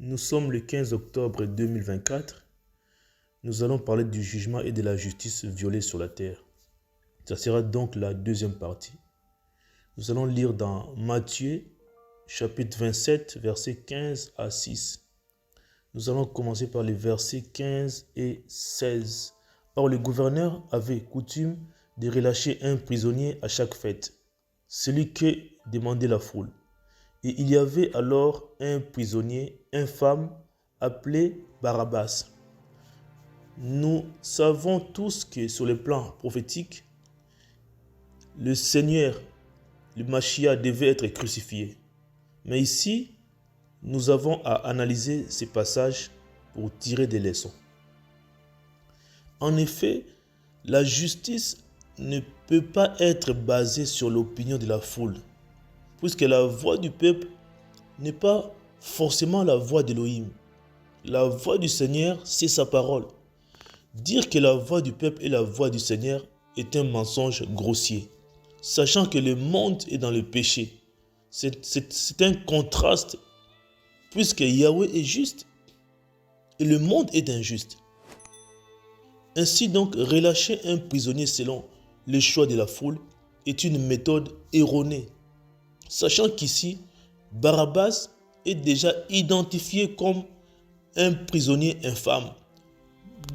Nous sommes le 15 octobre 2024. Nous allons parler du jugement et de la justice violée sur la terre. Ça sera donc la deuxième partie. Nous allons lire dans Matthieu, chapitre 27, versets 15 à 6. Nous allons commencer par les versets 15 et 16. Or, le gouverneur avait coutume de relâcher un prisonnier à chaque fête, celui que demandait la foule. Et il y avait alors un prisonnier infâme appelé Barabbas. Nous savons tous que sur le plan prophétique, le Seigneur, le Machia, devait être crucifié. Mais ici, nous avons à analyser ces passages pour tirer des leçons. En effet, la justice ne peut pas être basée sur l'opinion de la foule, puisque la voix du peuple n'est pas forcément la voix d'Élohim. La voix du Seigneur, c'est sa parole. Dire que la voix du peuple est la voix du Seigneur est un mensonge grossier, sachant que le monde est dans le péché. C'est un contraste, puisque Yahweh est juste et le monde est injuste. Ainsi donc, relâcher un prisonnier selon le choix de la foule est une méthode erronée, sachant qu'ici, Barabbas est déjà identifié comme un prisonnier infâme.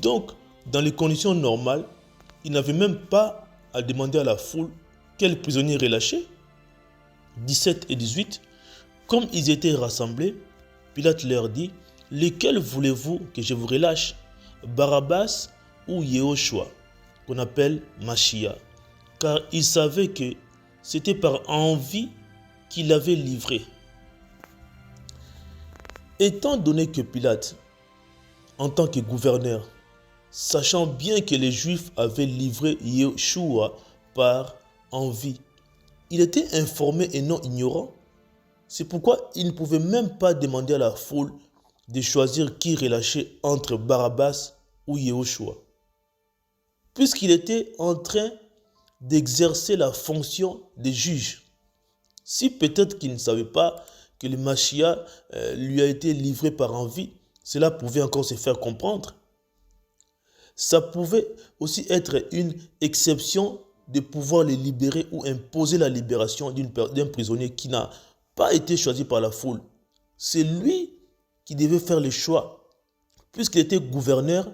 Donc, dans les conditions normales, il n'avait même pas à demander à la foule quel prisonnier relâcher. 17 et 18, comme ils étaient rassemblés, Pilate leur dit, « Lequel voulez-vous que je vous relâche, Barabbas ou Yehoshua, qu'on appelle Machia ?» Car il savait que c'était par envie qu'il l'avait livré. Étant donné que Pilate, en tant que gouverneur, sachant bien que les Juifs avaient livré Yeshua par envie, il était informé et non ignorant. C'est pourquoi il ne pouvait même pas demander à la foule de choisir qui relâcher entre Barabbas ou Yehoshua, puisqu'il était en train d'exercer la fonction de juge. Si peut-être qu'il ne savait pas que le Machia lui a été livré par envie, cela pouvait encore se faire comprendre. Ça pouvait aussi être une exception de pouvoir les libérer ou imposer la libération d'un prisonnier qui n'a pas été choisi par la foule. C'est lui qui devait faire le choix, puisqu'il était gouverneur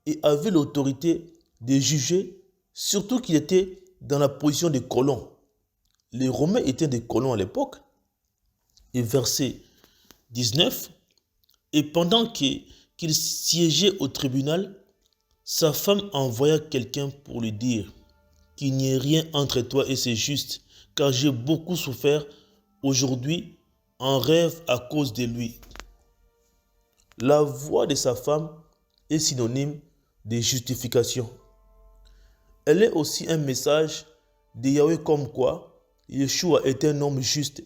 et avait l'autorité de juger, surtout qu'il était dans la position de colon. Les Romains étaient des colons à l'époque. Et verset 19, et pendant qu'il siégeait au tribunal, sa femme envoya quelqu'un pour lui dire qu'il n'y ait rien entre toi et c'est juste, car j'ai beaucoup souffert aujourd'hui en rêve à cause de lui. La voix de sa femme est synonyme de justification. Elle est aussi un message de Yahweh comme quoi Yeshua est un homme juste.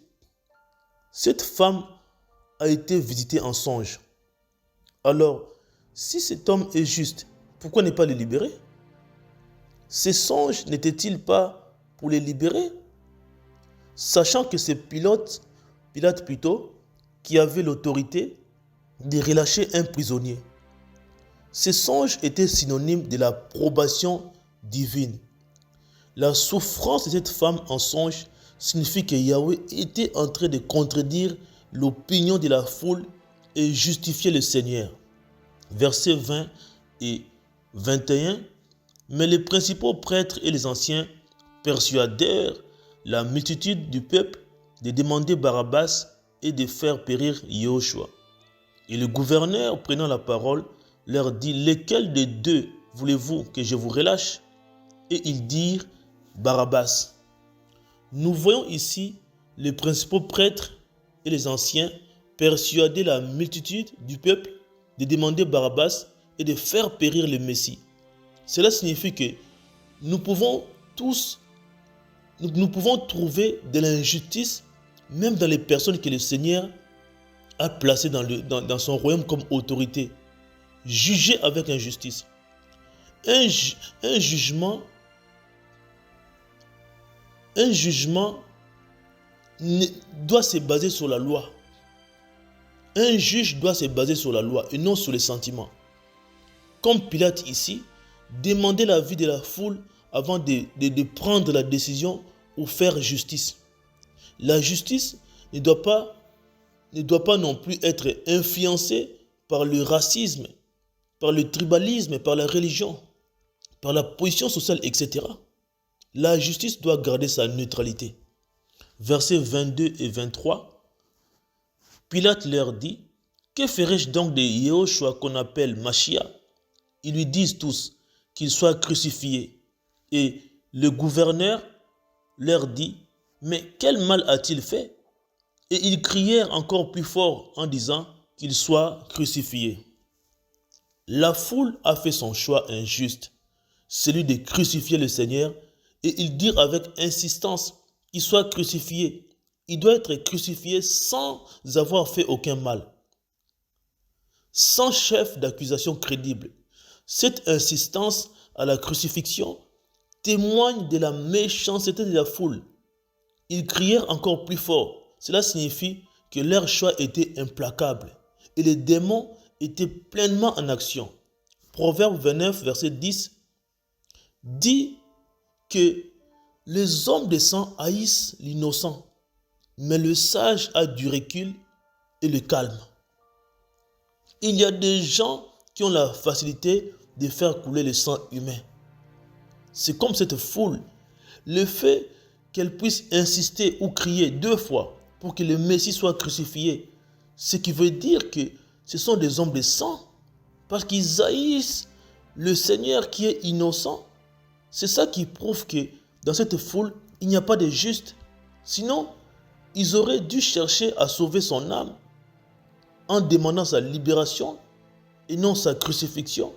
Cette femme a été visitée en songe. Alors, si cet homme est juste, pourquoi ne pas le libérer? Ces songes n'étaient-ils pas pour les libérer? Sachant que c'est Pilate qui avait l'autorité de relâcher un prisonnier. Ces songes étaient synonymes de l'approbation divine. La souffrance de cette femme en songe signifie que Yahweh était en train de contredire l'opinion de la foule et justifier le Seigneur. Versets 20 et 21. Mais les principaux prêtres et les anciens persuadèrent la multitude du peuple de demander Barabbas et de faire périr Yehoshua. Et le gouverneur, prenant la parole, leur dit, « Lequel des deux voulez-vous que je vous relâche ?» Et ils dirent, « Barabbas. » Nous voyons ici les principaux prêtres et les anciens persuader la multitude du peuple de demander Barabbas et de faire périr le Messie. Cela signifie que nous pouvons trouver de l'injustice même dans les personnes que le Seigneur a placées dans son royaume comme autorité. Juger avec injustice. Un jugement doit se baser sur la loi. Un juge doit se baser sur la loi et non sur les sentiments. Comme Pilate ici, demander l'avis de la foule avant de prendre la décision ou faire justice. La justice ne doit pas non plus être influencée par le racisme, par le tribalisme, par la religion, par la position sociale, etc. La justice doit garder sa neutralité. Versets 22 et 23. Pilate leur dit, « Que ferai-je donc de Yehoshua qu'on appelle Machia ?» Ils lui disent tous qu'il soit crucifié. Et le gouverneur leur dit, « Mais quel mal a-t-il fait ?» Et ils crièrent encore plus fort en disant qu'il soit crucifié. La foule a fait son choix injuste, celui de crucifier le Seigneur, et ils dirent avec insistance qu'il soit crucifié. Il doit être crucifié sans avoir fait aucun mal, sans chef d'accusation crédible. Cette insistance à la crucifixion témoigne de la méchanceté de la foule. Ils crièrent encore plus fort. Cela signifie que leur choix était implacable et les démons étaient pleinement en action. Proverbe 29, verset 10 dit que les hommes de sang haïssent l'innocent, mais le sage a du recul et le calme. Il y a des gens qui ont la facilité de faire couler le sang humain. C'est comme cette foule. Le fait qu'elle puisse insister ou crier 2 fois pour que le Messie soit crucifié, ce qui veut dire que ce sont des hommes de sang, parce qu'ils haïssent le Seigneur qui est innocent. C'est ça qui prouve que dans cette foule, il n'y a pas de juste. Sinon, ils auraient dû chercher à sauver son âme en demandant sa libération et non sa crucifixion.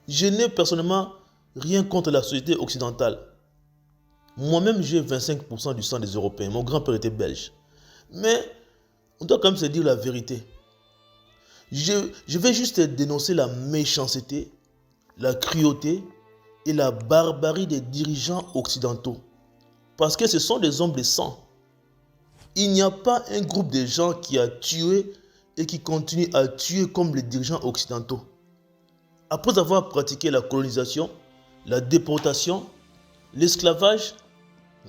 Je n'ai personnellement rien contre la société occidentale. Moi-même, j'ai 25% du sang des Européens. Mon grand-père était belge. Mais on doit quand même se dire la vérité. Je vais juste dénoncer la méchanceté, la cruauté et la barbarie des dirigeants occidentaux. Parce que ce sont des hommes de sang. Il n'y a pas un groupe de gens qui a tué et qui continue à tuer comme les dirigeants occidentaux. Après avoir pratiqué la colonisation, la déportation, l'esclavage,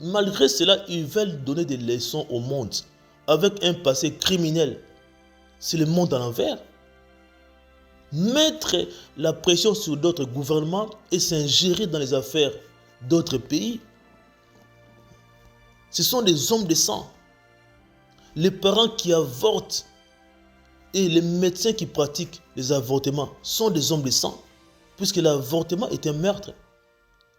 malgré cela, ils veulent donner des leçons au monde avec un passé criminel. C'est le monde à l'envers. Mettre la pression sur d'autres gouvernements et s'ingérer dans les affaires d'autres pays. Ce sont des hommes de sang. Les parents qui avortent et les médecins qui pratiquent les avortements sont des hommes de sang, puisque l'avortement est un meurtre.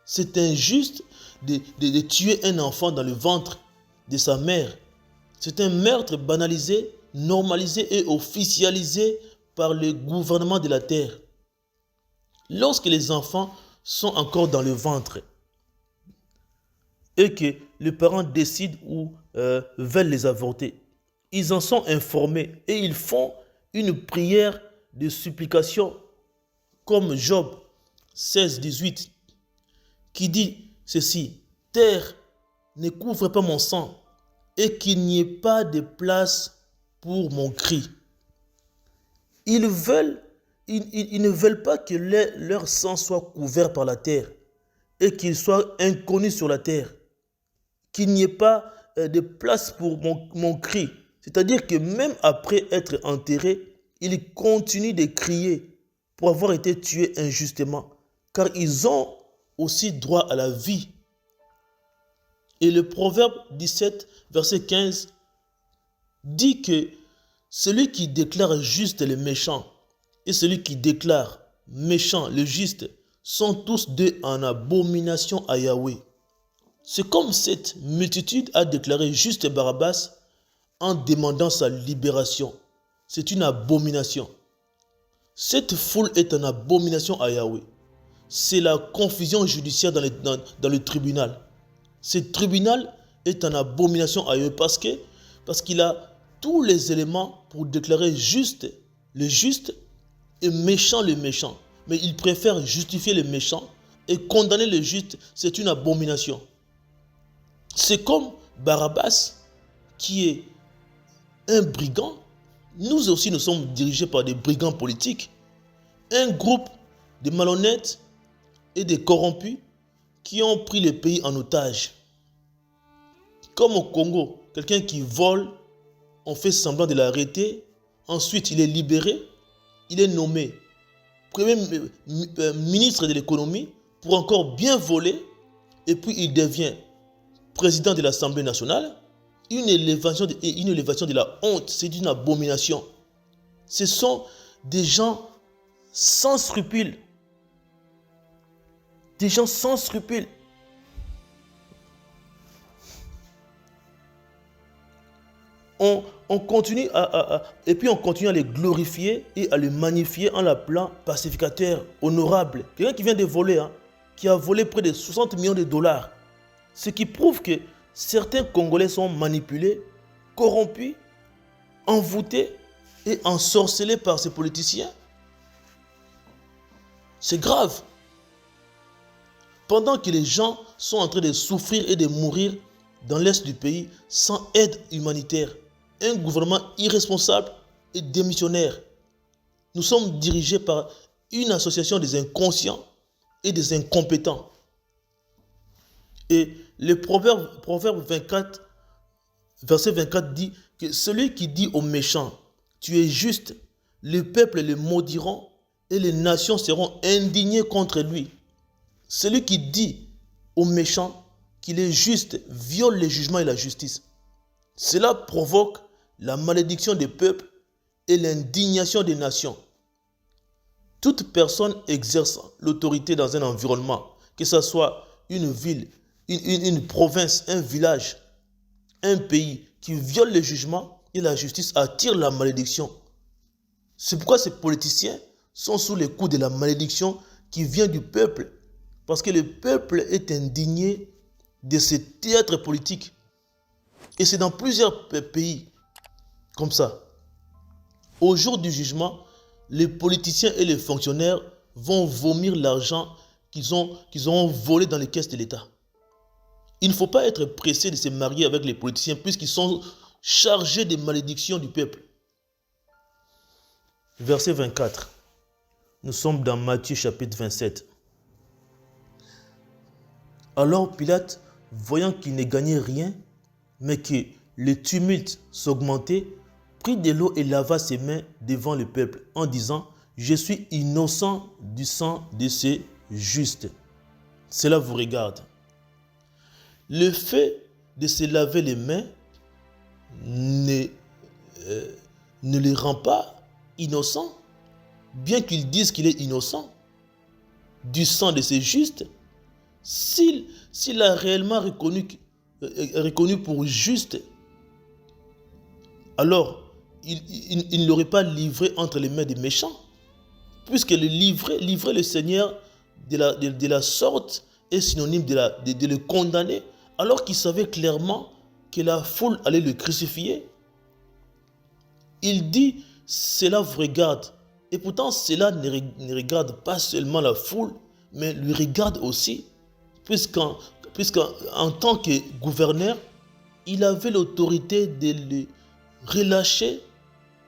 C'est injuste de tuer un enfant dans le ventre de sa mère. C'est un meurtre banalisé, normalisé et officialisé par le gouvernement de la terre. Lorsque les enfants sont encore dans le ventre et que les parents décident ou veulent les avorter, ils en sont informés et ils font une prière de supplication comme Job 16, 18 qui dit ceci: Terre, ne couvre pas mon sang et qu'il n'y ait pas de place pour mon cri. Ils ne veulent pas que leur sang soit couvert par la terre et qu'il soit inconnu sur la terre. Qu'il n'y ait pas de place pour mon cri. C'est-à-dire que même après être enterrés, ils continuent de crier pour avoir été tués injustement. Car ils ont aussi droit à la vie. Et le Proverbe 17, verset 15, dit que celui qui déclare juste le méchant et celui qui déclare méchant le juste sont tous deux en abomination à Yahweh. C'est comme cette multitude a déclaré juste Barabbas en demandant sa libération. C'est une abomination. Cette foule est en abomination à Yahweh. C'est la confusion judiciaire dans le tribunal. Ce tribunal est en abomination à Yahweh parce qu'il a tous les éléments pour déclarer juste le juste et méchant le méchant. Mais il préfère justifier le méchant et condamner le juste. C'est une abomination. C'est comme Barabbas qui est un brigand nous aussi nous sommes dirigés par des brigands politiques, un groupe de malhonnêtes et de corrompus qui ont pris le pays en otage. Comme au Congo, quelqu'un qui vole, on fait semblant de l'arrêter, ensuite il est libéré, il est nommé premier ministre de l'économie pour encore bien voler, et puis il devient président de l'Assemblée nationale. Une élévation de la honte, c'est une abomination. Ce sont des gens sans scrupules. Des gens sans scrupules. On continue et puis on continue à les glorifier et à les magnifier en l'appelant pacificateur, honorable. Quelqu'un qui vient de voler, qui a volé près de 60 millions de dollars. Ce qui prouve que certains Congolais sont manipulés, corrompus, envoûtés et ensorcelés par ces politiciens. C'est grave. Pendant que les gens sont en train de souffrir et de mourir dans l'est du pays sans aide humanitaire, un gouvernement irresponsable et démissionnaire. Nous sommes dirigés par une association des inconscients et des incompétents. Et le proverbe 24, verset 24 dit que celui qui dit aux méchants, tu es juste, le peuple le maudiront et les nations seront indignées contre lui. Celui qui dit aux méchants qu'il est juste viole le jugement et la justice. Cela provoque la malédiction des peuples et l'indignation des nations. Toute personne exerçant l'autorité dans un environnement, que ce soit une ville, une province, un village, un pays qui viole le jugement et la justice attire la malédiction. C'est pourquoi ces politiciens sont sous les coups de la malédiction qui vient du peuple. Parce que le peuple est indigné de ce théâtre politique. Et c'est dans plusieurs pays comme ça. Au jour du jugement, les politiciens et les fonctionnaires vont vomir l'argent qu'ils ont volé dans les caisses de l'État. Il ne faut pas être pressé de se marier avec les politiciens puisqu'ils sont chargés des malédictions du peuple. Verset 24. Nous sommes dans Matthieu chapitre 27. Alors Pilate, voyant qu'il ne gagnait rien, mais que le tumulte s'augmentait, prit de l'eau et lava ses mains devant le peuple en disant, je suis innocent du sang de ces justes. Cela vous regarde. Le fait de se laver les mains ne le rend pas innocent, bien qu'il dise qu'il est innocent du sang de ces justes. S'il a réellement reconnu pour juste, alors il ne l'aurait pas livré entre les mains des méchants, puisque livrer le Seigneur de la sorte est synonyme de le condamner, alors qu'il savait clairement que la foule allait le crucifier. Il dit, cela vous regarde. Et pourtant, cela ne regarde pas seulement la foule, mais lui regarde aussi. Puisqu'en tant que gouverneur, il avait l'autorité de le relâcher,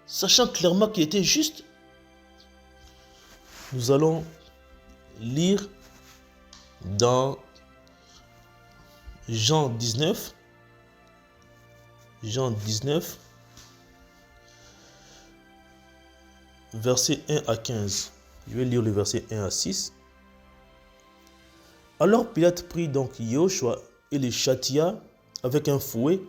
sachant clairement qu'il était juste. Nous allons lire dans Jean 19, versets 1 à 15. Je vais lire le verset 1 à 6. Alors Pilate prit donc Yahushua et le châtia avec un fouet,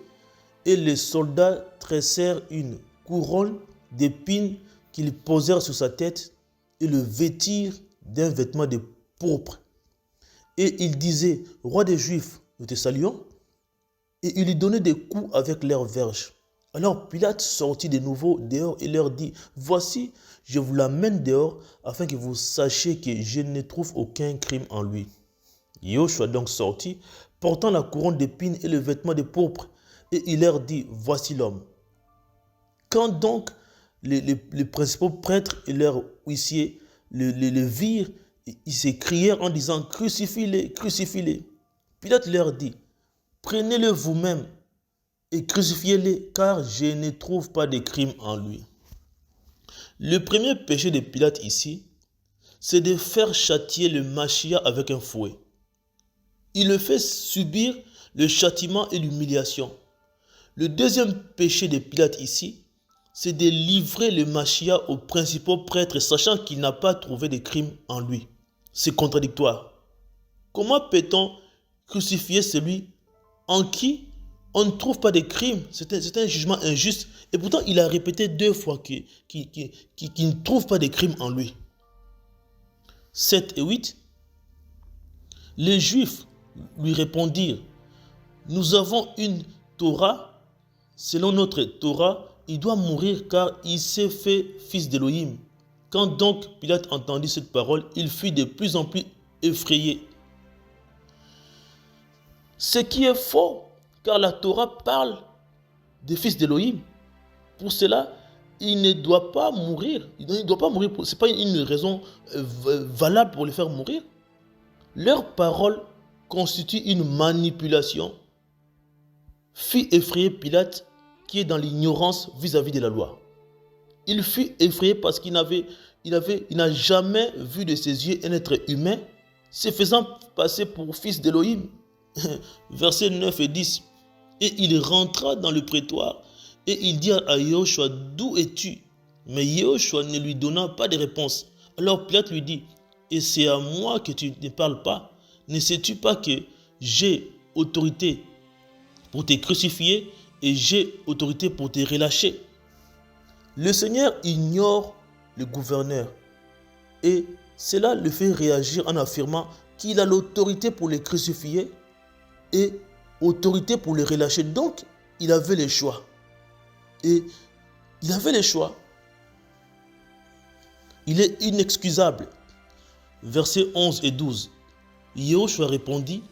et les soldats tressèrent une couronne d'épines qu'ils posèrent sur sa tête et le vêtirent d'un vêtement de pourpre. Et ils disaient, roi des Juifs, nous te saluons. Et ils lui donnaient des coups avec leurs verges. Alors Pilate sortit de nouveau dehors et leur dit, voici, je vous l'amène dehors afin que vous sachiez que je ne trouve aucun crime en lui. Yahushua donc sortit, portant la couronne d'épines et le vêtement de pourpre, et il leur dit, voici l'homme. Quand donc les principaux prêtres et leurs huissiers le virent, ils s'écrièrent en disant, crucifie-le, crucifie-le. Pilate leur dit, prenez-le vous-même et crucifiez-le, car je ne trouve pas de crime en lui. Le premier péché de Pilate ici, c'est de faire châtier le Machia avec un fouet. Il le fait subir le châtiment et l'humiliation. Le deuxième péché de Pilate ici, c'est de livrer le Machia aux principaux prêtres, sachant qu'il n'a pas trouvé de crime en lui. C'est contradictoire. Comment peut-on crucifier celui en qui on ne trouve pas de crime? C'est un jugement injuste. Et pourtant, il a répété 2 fois qu'il ne trouve pas de crime en lui. 7 et 8. Les Juifs lui répondirent, nous avons une Torah, selon notre Torah, il doit mourir car il s'est fait fils d'Élohim. Quand donc Pilate entendit cette parole, il fut de plus en plus effrayé. Ce qui est faux, car la Torah parle des fils d'Élohim. Pour cela, il ne doit pas mourir. Il ne doit pas mourir. Ce n'est pas une raison valable pour le faire mourir. Leur parole constitue une manipulation. Fit effrayer Pilate, qui est dans l'ignorance vis-à-vis de la loi. Il fut effrayé parce qu'il n'a jamais vu de ses yeux un être humain se faisant passer pour fils d'Élohim. Versets 9 et 10. Et il rentra dans le prétoire et il dit à Yehoshua, d'où es-tu? Mais Yehoshua ne lui donna pas de réponse. Alors Pilate lui dit, et c'est à moi que tu ne parles pas? Ne sais-tu pas que j'ai autorité pour te crucifier et j'ai autorité pour te relâcher? Le Seigneur ignore le gouverneur et cela le fait réagir en affirmant qu'il a l'autorité pour les crucifier et autorité pour les relâcher. Donc, il avait le choix. Et il avait le choix. Il est inexcusable. Versets 11 et 12. Yehoshua répondit,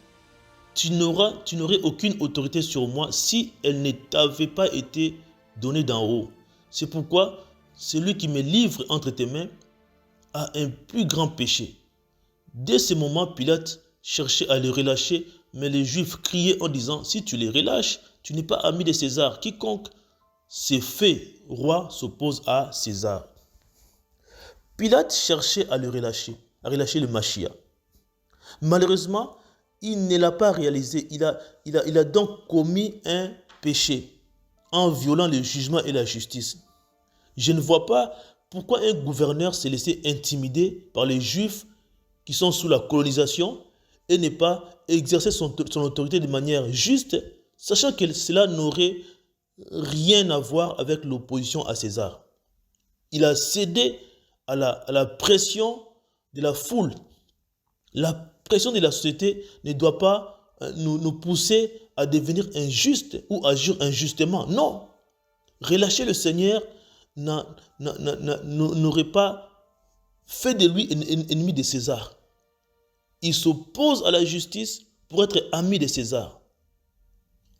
tu n'aurais aucune autorité sur moi si elle ne t'avait pas été donnée d'en haut. C'est pourquoi celui qui me livre entre tes mains a un plus grand péché. Dès ce moment, Pilate cherchait à le relâcher, mais les Juifs criaient en disant, si tu les relâches, tu n'es pas ami de César. Quiconque s'est fait roi s'oppose à César. Pilate cherchait à le relâcher, à relâcher le Machia. Malheureusement, il ne l'a pas réalisé. Il a donc commis un péché en violant le jugement et la justice. Je ne vois pas pourquoi un gouverneur s'est laissé intimider par les Juifs qui sont sous la colonisation et n'est pas exercer son autorité de manière juste, sachant que cela n'aurait rien à voir avec l'opposition à César. Il a cédé à la pression de la foule. La pression de la société ne doit pas nous pousser à devenir injustes ou agir injustement. Non. Relâcher le Seigneur n'aurait pas fait de lui un ennemi de César. Il s'oppose à la justice pour être ami de César.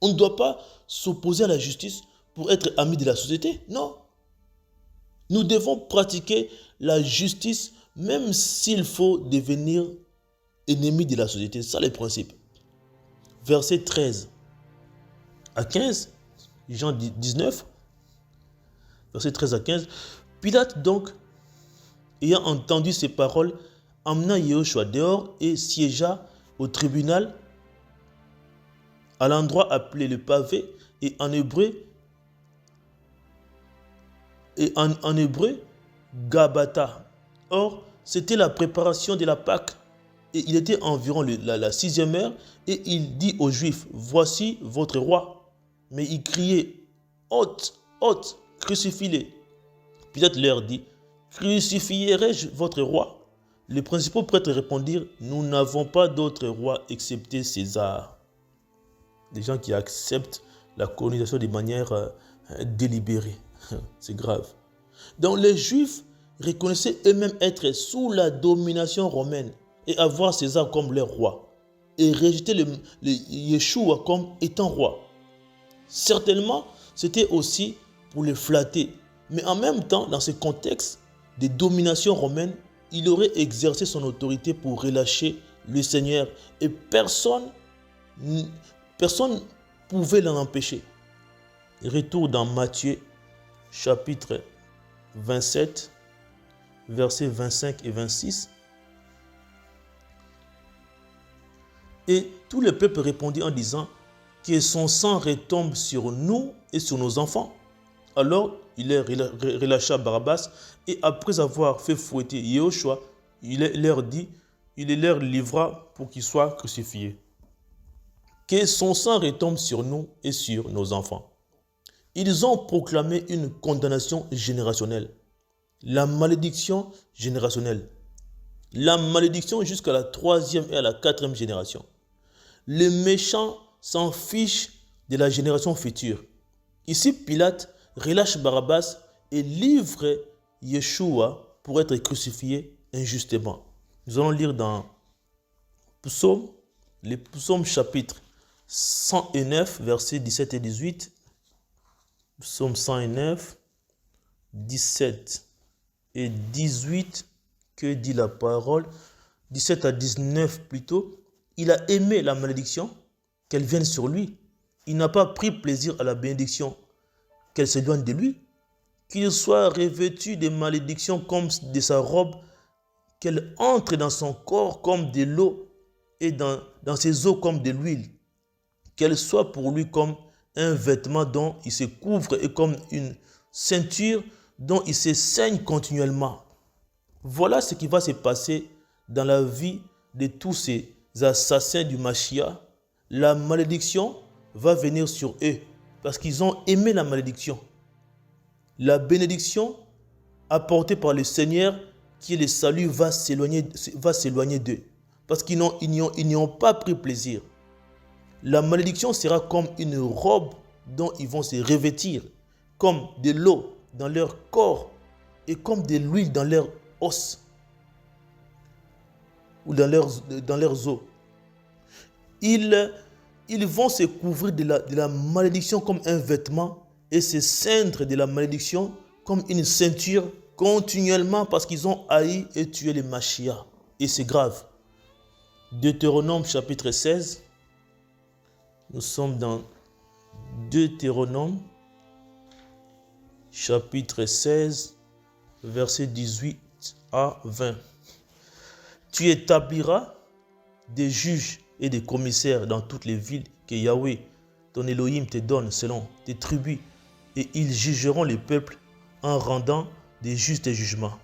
On ne doit pas s'opposer à la justice pour être ami de la société. Non. Nous devons pratiquer la justice même s'il faut devenir ennemi de la société. C'est ça le principe. Versets 13 à 15, Jean 19, versets 13 à 15. Pilate donc, ayant entendu ces paroles, emmena Yehoshua dehors et siégea au tribunal à l'endroit appelé le pavé et en hébreu Gabata. Or, c'était la préparation de la Pâque et il était environ la 6e heure et il dit aux Juifs, voici votre roi. Mais ils criaient, ôte, ôte, crucifie-le. Pilate leur dit, crucifierai-je votre roi? Les principaux prêtres répondirent, nous n'avons pas d'autre roi excepté César. Des gens qui acceptent la colonisation de manière délibérée. C'est grave. Donc les Juifs reconnaissaient eux-mêmes être sous la domination romaine et avoir César comme leur roi. Et rejeter le Yeshua comme étant roi. Certainement, c'était aussi pour le flatter. Mais en même temps, dans ce contexte de domination romaine, il aurait exercé son autorité pour relâcher le Seigneur. Et personne ne pouvait l'en empêcher. Retour dans Matthieu, chapitre 27, versets 25 et 26. Et tout le peuple répondit en disant que son sang retombe sur nous et sur nos enfants. Alors il leur relâcha Barabbas et après avoir fait fouetter Yehoshua, il leur livra pour qu'il soit crucifié. Que son sang retombe sur nous et sur nos enfants. Ils ont proclamé une condamnation générationnelle. La malédiction générationnelle. La malédiction jusqu'à la 3e et à la 4e génération. Les méchants s'en fichent de la génération future. Ici, Pilate relâche Barabbas et livre Yeshua pour être crucifié injustement. Nous allons lire dans les psaumes chapitre 109, versets 17 et 18. Psaume 109, 17 et 18. Que dit la parole? 17 à 19 plutôt. Il a aimé la malédiction, qu'elle vienne sur lui. Il n'a pas pris plaisir à la bénédiction, qu'elle s'éloigne de lui. Qu'il soit revêtu de malédiction comme de sa robe, qu'elle entre dans son corps comme de l'eau et dans ses os comme de l'huile. Qu'elle soit pour lui comme un vêtement dont il se couvre et comme une ceinture dont il se saigne continuellement. Voilà ce qui va se passer dans la vie de tous ces assassins du Mashiach. La malédiction va venir sur eux parce qu'ils ont aimé la malédiction. La bénédiction apportée par le Seigneur, qui est le salut, va s'éloigner d'eux parce qu'ils n'y ont pas pris plaisir. La malédiction sera comme une robe dont ils vont se revêtir, comme de l'eau dans leur corps et comme de l'huile dans leurs os ou dans leurs os. Ils vont se couvrir de la malédiction comme un vêtement et se ceindre de la malédiction comme une ceinture continuellement parce qu'ils ont haï et tué les Mashiach. Et c'est grave. Deutéronome chapitre 16. Nous sommes dans Deutéronome chapitre 16, versets 18 à 20. Tu établiras des juges et des commissaires dans toutes les villes que Yahweh, ton Elohim, te donne selon tes tribus, et ils jugeront les peuples en rendant des justes jugements.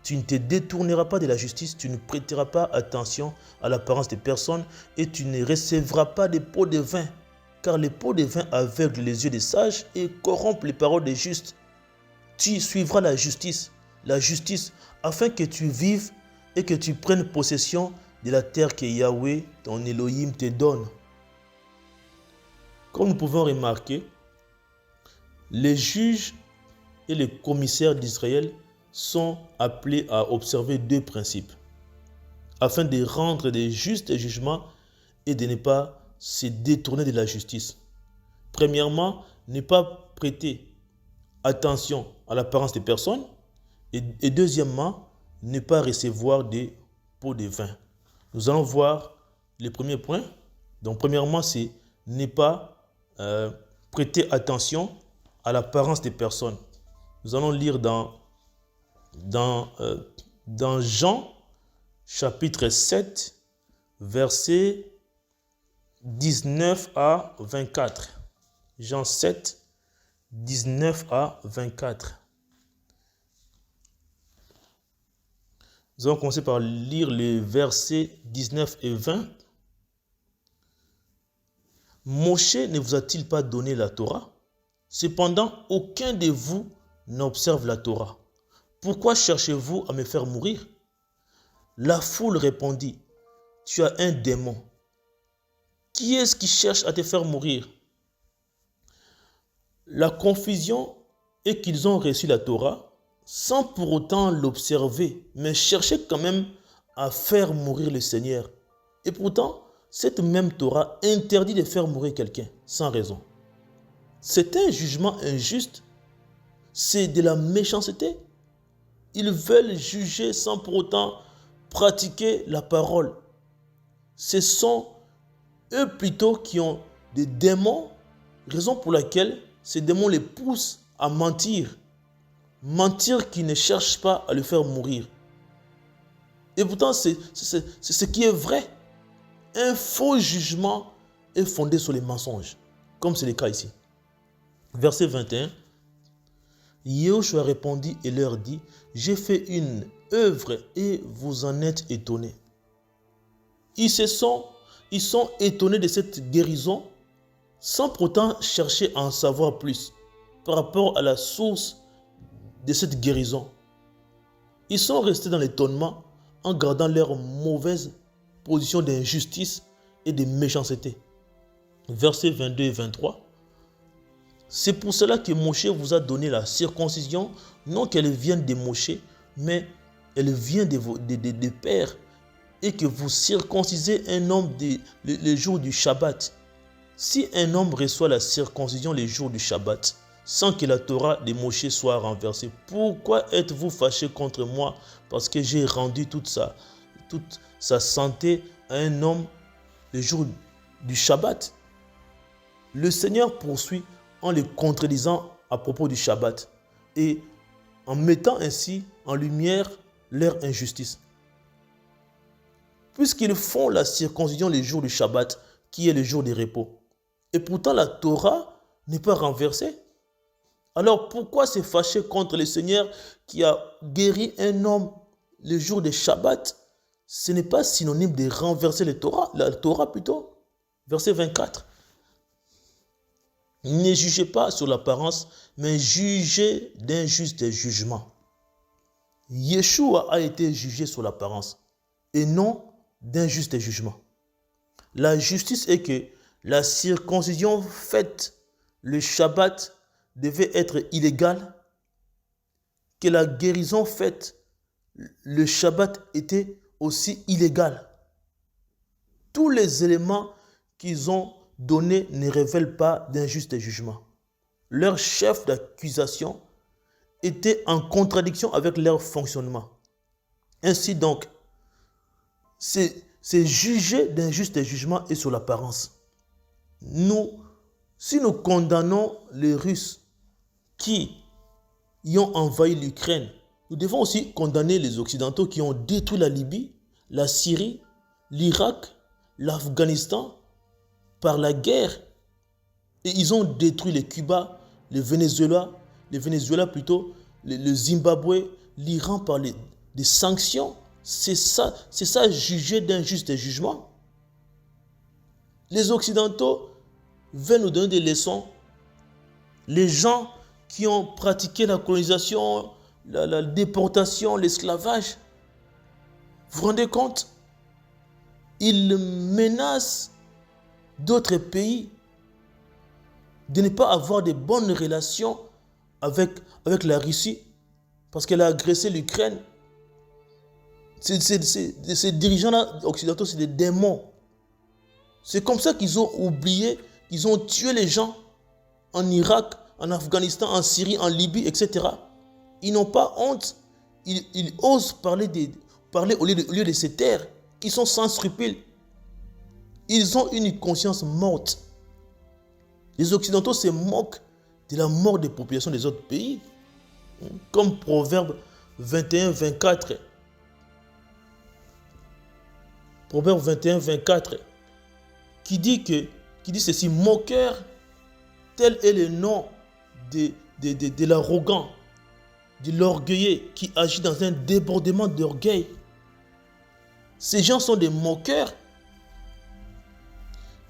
Tu ne te détourneras pas de la justice, tu ne prêteras pas attention à l'apparence des personnes et tu ne recevras pas des pots de vin, car les pots de vin aveuglent les yeux des sages et corrompent les paroles des justes. Tu suivras la justice, afin que tu vives et que tu prennes possession de la terre que Yahweh, ton Elohim, te donne. Comme nous pouvons remarquer, les juges et les commissaires d'Israël sont appelés à observer deux principes, afin de rendre des justes jugements et de ne pas se détourner de la justice. Premièrement, ne pas prêter attention à l'apparence des personnes et deuxièmement, ne pas recevoir des pots de vin. Nous allons voir les premiers points. Donc premièrement, c'est ne pas prêter attention à l'apparence des personnes. Nous allons lire dans Jean chapitre 7, versets 19 à 24. Jean 7, 19 à 24. Nous allons commencer par lire les versets 19 et 20. Moshe ne vous a-t-il pas donné la Torah? Cependant, aucun de vous n'observe la Torah. Pourquoi cherchez-vous à me faire mourir? La foule répondit, tu as un démon. Qui est-ce qui cherche à te faire mourir? La confusion est qu'ils ont reçu la Torah sans pour autant l'observer, mais cherchaient quand même à faire mourir le Seigneur. Et pourtant, cette même Torah interdit de faire mourir quelqu'un sans raison. C'est un jugement injuste, c'est de la méchanceté. Ils veulent juger sans pour autant pratiquer la parole. Ce sont eux plutôt qui ont des démons, raison pour laquelle ces démons les poussent à mentir. mentir qui ne cherche pas à le faire mourir. Et pourtant, c'est ce qui est vrai. Un faux jugement est fondé sur les mensonges, comme c'est le cas ici. Verset 21. Yahushua répondit et leur dit, j'ai fait une œuvre et vous en êtes étonnés. Ils sont étonnés de cette guérison sans pourtant chercher à en savoir plus par rapport à la source de cette guérison. Ils sont restés dans l'étonnement en gardant leur mauvaise position d'injustice et de méchanceté. Versets 22 et 23. C'est pour cela que Moshe vous a donné la circoncision, non qu'elle vienne de Moshe, mais elle vient de pères, et que vous circoncisez un homme le jour du Shabbat. Si un homme reçoit la circoncision le jour du Shabbat, sans que la Torah de Moshe soit renversée, pourquoi êtes-vous fâchés contre moi parce que j'ai rendu toute sa santé à un homme le jour du Shabbat? Le Seigneur poursuit en les contredisant à propos du Shabbat et en mettant ainsi en lumière leur injustice. Puisqu'ils font la circoncision le jour du Shabbat, qui est le jour des repos, et pourtant la Torah n'est pas renversée, alors pourquoi se fâcher contre le Seigneur qui a guéri un homme le jour du Shabbat? Ce n'est pas synonyme de renverser la Torah plutôt. Verset 24. Ne jugez pas sur l'apparence, mais jugez d'un juste jugement. Yeshua a été jugé sur l'apparence et non d'un juste jugement. La justice est que la circoncision faite le Shabbat devait être illégale, que la guérison faite le Shabbat était aussi illégale. Tous les éléments qu'ils ont donnés ne révèlent pas d'un juste jugement. Leur chef d'accusation était en contradiction avec leur fonctionnement. Ainsi donc, c'est juger d'un juste jugement et sur l'apparence. Si nous condamnons les Russes qui y ont envahi l'Ukraine, nous devons aussi condamner les Occidentaux qui ont détruit la Libye, la Syrie, l'Irak, l'Afghanistan par la guerre. Et ils ont détruit le Cuba, le Venezuela plutôt, le Zimbabwe, l'Iran par des sanctions. C'est ça juger d'un juste jugement. Les Occidentaux veulent nous donner des leçons. Les gens qui ont pratiqué la colonisation, la déportation, l'esclavage, vous vous rendez compte? Ils menacent d'autres pays de ne pas avoir de bonnes relations avec la Russie parce qu'elle a agressé l'Ukraine. Ces dirigeants-là occidentaux, c'est des démons. C'est comme ça qu'ils ont oublié, qu'ils ont tué les gens en Irak, en Afghanistan, en Syrie, en Libye, etc. Ils n'ont pas honte. Ils osent parler au lieu de ces terres. Ils sont sans scrupules. Ils ont une conscience morte. Les Occidentaux se moquent de la mort des populations des autres pays. Comme Proverbe 21, 24. Proverbe 21, 24. Qui dit ceci, moqueur, tel est le nom de l'arrogant, de l'orgueilleux qui agit dans un débordement d'orgueil. Ces gens sont des moqueurs.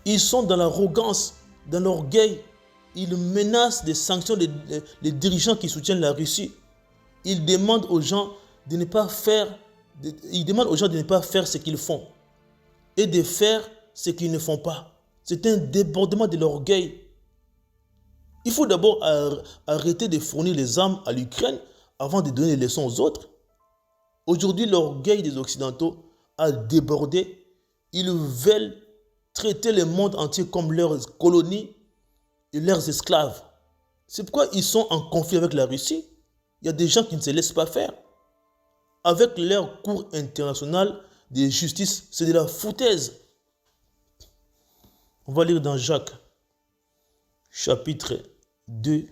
Ils sont dans l'arrogance, dans l'orgueil. Ils menacent des sanctions les dirigeants qui soutiennent la Russie. Ils demandent aux gens de ne pas faire ce qu'ils font et de faire ce qu'ils ne font pas. C'est un débordement de l'orgueil. Il faut d'abord arrêter de fournir les armes à l'Ukraine avant de donner les leçons aux autres. Aujourd'hui, l'orgueil des Occidentaux a débordé. Ils veulent traiter le monde entier comme leurs colonies et leurs esclaves. C'est pourquoi ils sont en conflit avec la Russie. Il y a des gens qui ne se laissent pas faire. Avec leur cour internationale de justice, c'est de la foutaise. On va lire dans Jacques, chapitre 2.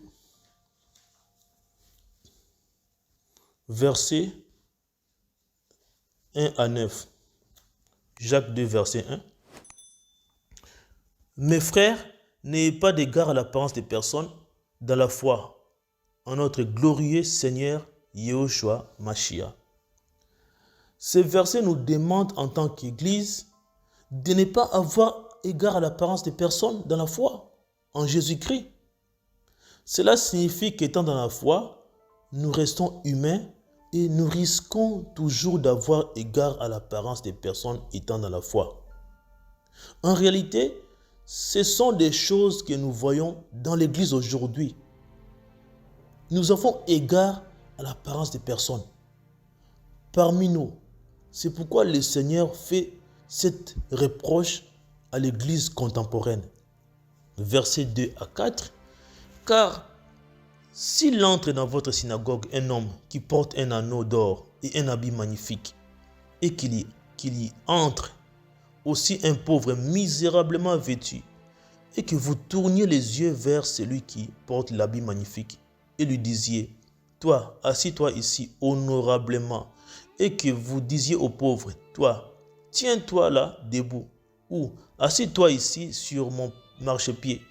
versets 1 à 9. Jacques 2, verset 1. Mes frères, n'ayez pas d'égard à l'apparence des personnes dans la foi, en notre glorieux Seigneur Yahushua Mashiach. Ces versets nous demandent en tant qu'Église de ne pas avoir égard à l'apparence des personnes dans la foi, en Jésus-Christ. Cela signifie qu'étant dans la foi, nous restons humains et nous risquons toujours d'avoir égard à l'apparence des personnes étant dans la foi. En réalité, ce sont des choses que nous voyons dans l'Église aujourd'hui. Nous avons égard à l'apparence des personnes parmi nous. C'est pourquoi le Seigneur fait cette reproche à l'Église contemporaine. Versets 2 à 4. Car s'il entre dans votre synagogue un homme qui porte un anneau d'or et un habit magnifique, et qu'il y entre aussi un pauvre misérablement vêtu, et que vous tourniez les yeux vers celui qui porte l'habit magnifique, et lui disiez, toi, assis-toi ici honorablement, et que vous disiez au pauvre, toi, tiens-toi là debout, ou assis-toi ici sur mon marchepied.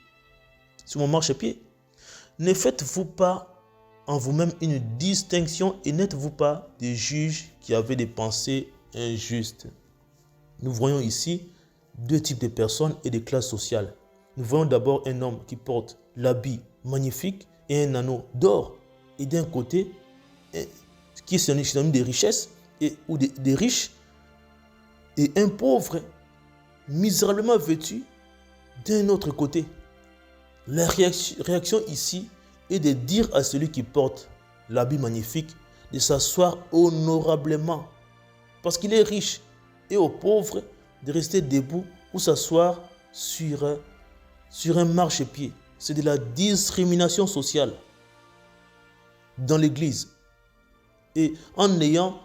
Ne faites-vous pas en vous-même une distinction et n'êtes-vous pas des juges qui avaient des pensées injustes? Nous voyons ici deux types de personnes et des classes sociales. Nous voyons d'abord un homme qui porte l'habit magnifique et un anneau d'or. Et d'un côté, qui est synonyme de richesse ou des riches, et un pauvre misérablement vêtu d'un autre côté. La réaction ici est de dire à celui qui porte l'habit magnifique de s'asseoir honorablement parce qu'il est riche, et au pauvre de rester debout ou s'asseoir sur un marchepied. C'est de la discrimination sociale dans l'Église. Et en ayant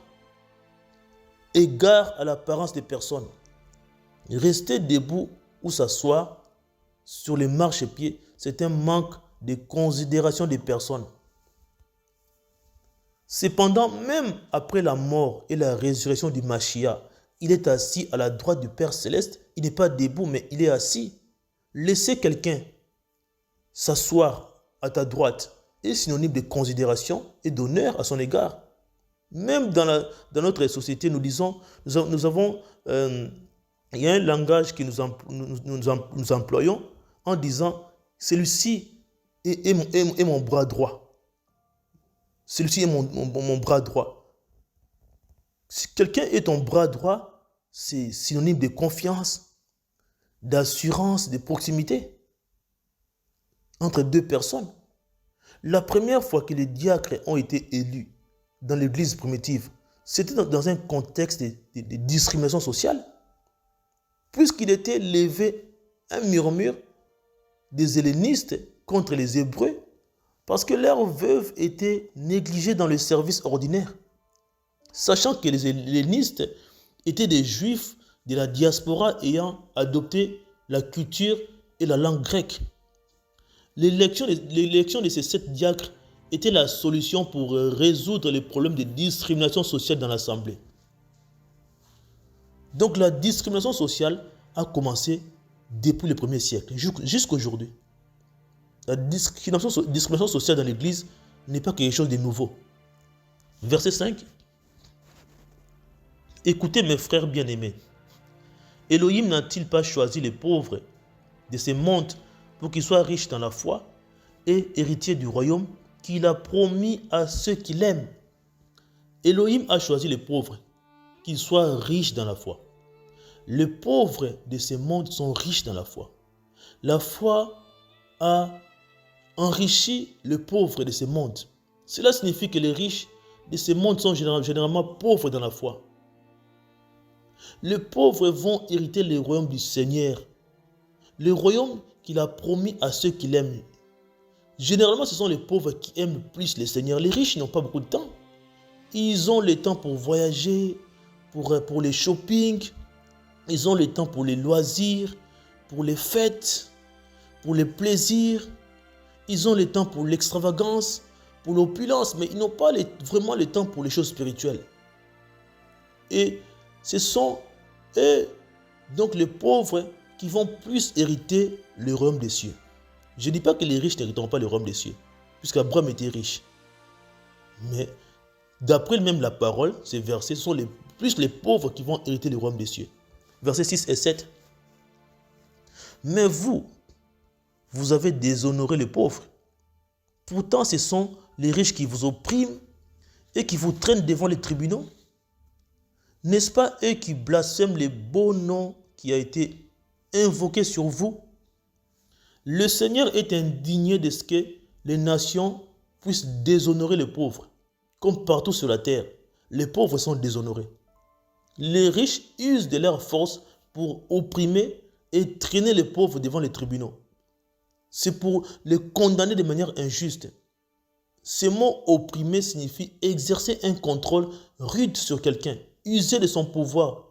égard à l'apparence des personnes, rester debout ou s'asseoir sur les marchepieds, c'est un manque de considération des personnes. Cependant, même après la mort et la résurrection du Mashiach, il est assis à la droite du Père Céleste. Il n'est pas debout, mais il est assis. Laisser quelqu'un s'asseoir à ta droite est synonyme de considération et d'honneur à son égard. Même dans notre société, nous disons, nous avons, il y a un langage que nous employons en disant, celui-ci est mon bras droit. Celui-ci est mon bras droit. Si quelqu'un est ton bras droit, c'est synonyme de confiance, d'assurance, de proximité entre deux personnes. La première fois que les diacres ont été élus dans l'église primitive, c'était dans un contexte de discrimination sociale, puisqu'il était levé un murmure des hellénistes contre les Hébreux, parce que leurs veuves étaient négligées dans le service ordinaire. Sachant que les hellénistes étaient des juifs de la diaspora ayant adopté la culture et la langue grecque. L'élection de ces 7 diacres était la solution pour résoudre les problèmes de discrimination sociale dans l'Assemblée. Donc la discrimination sociale a commencé depuis le 1er siècle jusqu'à aujourd'hui. La discrimination sociale dans l'Église n'est pas quelque chose de nouveau. Verset 5. Écoutez mes frères bien-aimés. Elohim n'a-t-il pas choisi les pauvres de ce monde pour qu'ils soient riches dans la foi et héritiers du royaume qu'il a promis à ceux qui l'aiment? Elohim a choisi les pauvres, qu'ils soient riches dans la foi. Les pauvres de ce monde sont riches dans la foi. La foi a enrichi les pauvres de ce monde. Cela signifie que les riches de ce monde sont généralement pauvres dans la foi. Les pauvres vont hériter le royaume du Seigneur, le royaume qu'il a promis à ceux qui l'aiment. Généralement, ce sont les pauvres qui aiment plus le Seigneur. Les riches n'ont pas beaucoup de temps. Ils ont le temps pour voyager, pour les shopping. Ils ont le temps pour les loisirs, pour les fêtes, pour les plaisirs. Ils ont le temps pour l'extravagance, pour l'opulence, mais ils n'ont pas vraiment le temps pour les choses spirituelles. Et ce sont eux, donc les pauvres, qui vont plus hériter le royaume des cieux. Je ne dis pas que les riches n'hériteront pas le royaume des cieux, puisqu'Abraham était riche. Mais d'après même la parole, ces versets, ce sont plus les pauvres qui vont hériter le royaume des cieux. Versets 6 et 7. Mais vous avez déshonoré les pauvres. Pourtant, ce sont les riches qui vous oppriment et qui vous traînent devant les tribunaux. N'est-ce pas eux qui blasphèment le beau nom qui a été invoqué sur vous? Le Seigneur est indigné de ce que les nations puissent déshonorer les pauvres. Comme partout sur la terre, les pauvres sont déshonorés. Les riches usent de leur force pour opprimer et traîner les pauvres devant les tribunaux. C'est pour les condamner de manière injuste. Ce mot opprimer signifie exercer un contrôle rude sur quelqu'un, user de son pouvoir.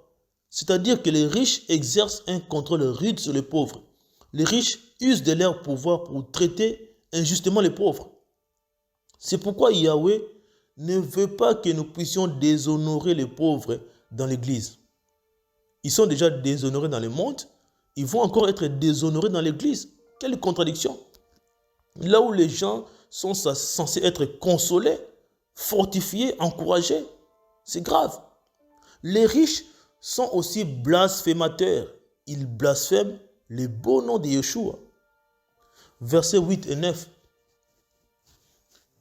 C'est-à-dire que les riches exercent un contrôle rude sur les pauvres. Les riches usent de leur pouvoir pour traiter injustement les pauvres. C'est pourquoi Yahweh ne veut pas que nous puissions déshonorer les pauvres dans l'église. Ils sont déjà déshonorés dans le monde, ils vont encore être déshonorés dans l'église. Quelle contradiction! Là où les gens sont censés être consolés, fortifiés, encouragés, c'est grave. Les riches sont aussi blasphémateurs. Ils blasphèment le beau nom de Yeshua. Versets 8 et 9.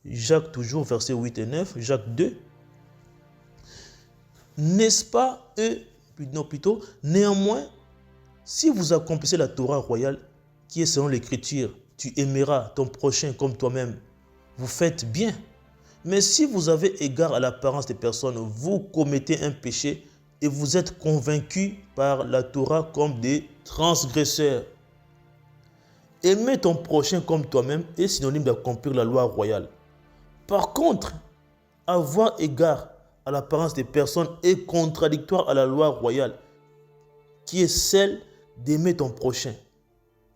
Jacques toujours, versets 8 et 9. Jacques 2. N'est-ce pas eux, non plutôt, néanmoins, si vous accomplissez la Torah royale, qui est selon l'Écriture, tu aimeras ton prochain comme toi-même, vous faites bien. Mais si vous avez égard à l'apparence des personnes, vous commettez un péché et vous êtes convaincus par la Torah comme des transgresseurs. Aimer ton prochain comme toi-même est synonyme d'accomplir la loi royale. Par contre, avoir égard à l'apparence des personnes est contradictoire à la loi royale, qui est celle d'aimer ton prochain